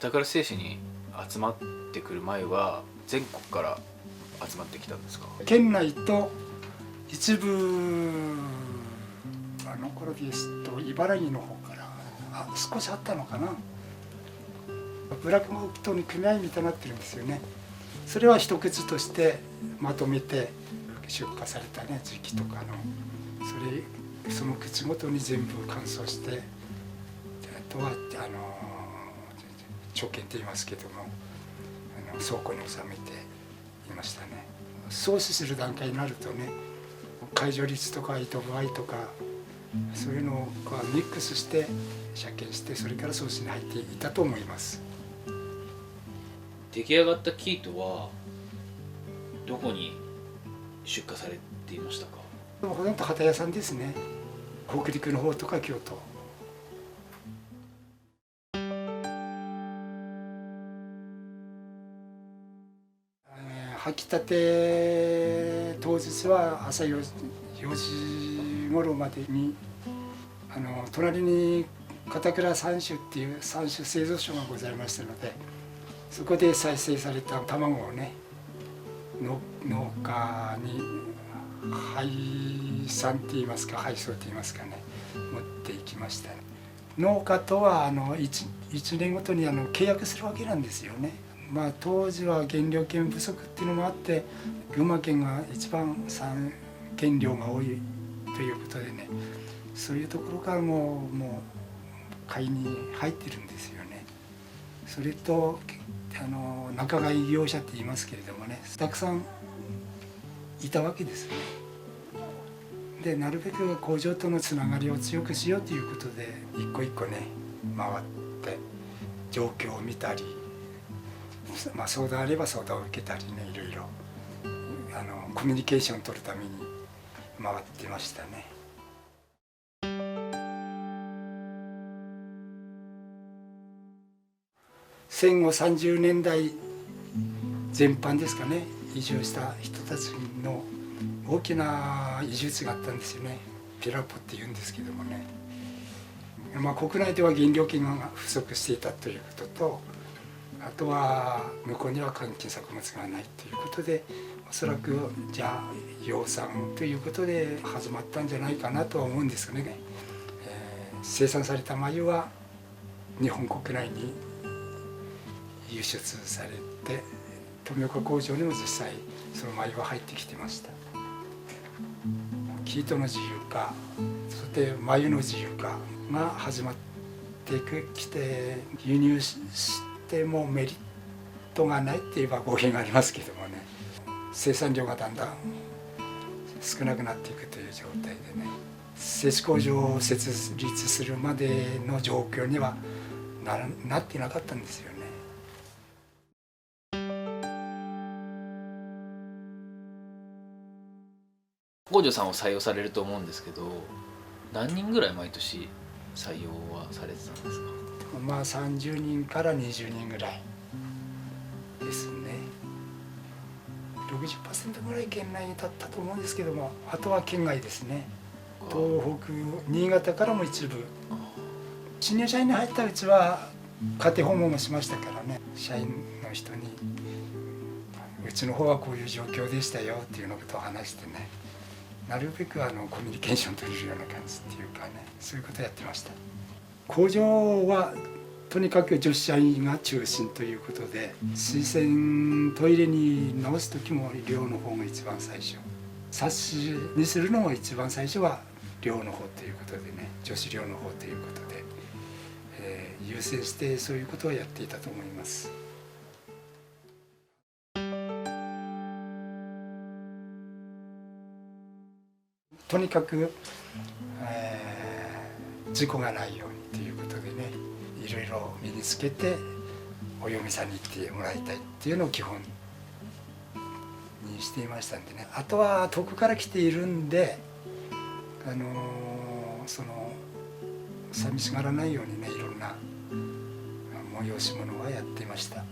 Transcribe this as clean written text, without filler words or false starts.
旗倉製紙に集まってくる前は全国から集まってきたんですか？県内と一部あの頃ですと茨城の方から少しあったのかな。ブラックモートに組合みたいになってるんですよね。それは一口としてまとめて出荷されたね時期とかのその口ごとに全部乾燥して、あとは貯券って言いますけども倉庫に収めていましたね。送資する段階になるとね、解除率とか糸具合とかそういうのをミックスして車検して、それから送資に入っていたと思います。出来上がった生糸はどこに出荷されていましたか？ほとんど旗屋さんですね。北陸の方とか京都。履きたて当日は朝4時頃までに隣に片倉三種っていう三種製造所がございましたので、そこで再生された卵をね農家に配送って言いますかね、持っていきましたね。農家とは1年ごとに契約するわけなんですよね。当時は原料権不足っていうのもあって、群馬県が一番原料が多いということでね、そういうところからもう買いに入ってるんですよね。それと仲買業者って言いますけれどもね、たくさんいたわけですね。でなるべく工場とのつながりを強くしようということで一個一個ね回って状況を見たり、相談あれば相談を受けたりね、いろいろコミュニケーションを取るために回ってましたね。戦後30年代全般ですかね、移住した人たちの大きな移住地があったんですよね。ピラポっていうんですけどもね、国内では原料金が不足していたということと、あとは向こうには換金作物がないということで、おそらくじゃあ養蚕ということで始まったんじゃないかなとは思うんですよね。生産された繭は日本国内に輸出されて、富岡工場にも実際その繭は入ってきてました。生糸の自由化、そして繭の自由化が始まってきて、輸入してもメリットがないって言えば語弊がありますけどもね、生産量がだんだん少なくなっていくという状態でね、製紙工場を設立するまでの状況にはなっていなかったんですよね。北条さんを採用されると思うんですけど、何人ぐらい毎年採用はされてたんですか？30人から20人ぐらいですね。60% ぐらい県内だったと思うんですけども、あとは県外ですね。東北、新潟からも一部。新入社員に入ったうちは家庭訪問もしましたからね、社員の人にうちの方はこういう状況でしたよっていうようなことを話してね、なるべくコミュニケーション取れるような感じっていうかね、そういうことをやってました。工場はとにかく女子社員が中心ということで、水洗トイレに直す時も寮の方が一番最初、冊子にするのも一番最初は寮の方ということでね、女子寮の方ということで、優先してそういうことをやっていたと思います。とにかく、事故がないようにということでね、いろいろ身につけてお嫁さんに行ってもらいたいっていうのを基本にしていましたんでね。あとは遠くから来ているんで、寂しがらないようにね、いろんな催し物はやっていました。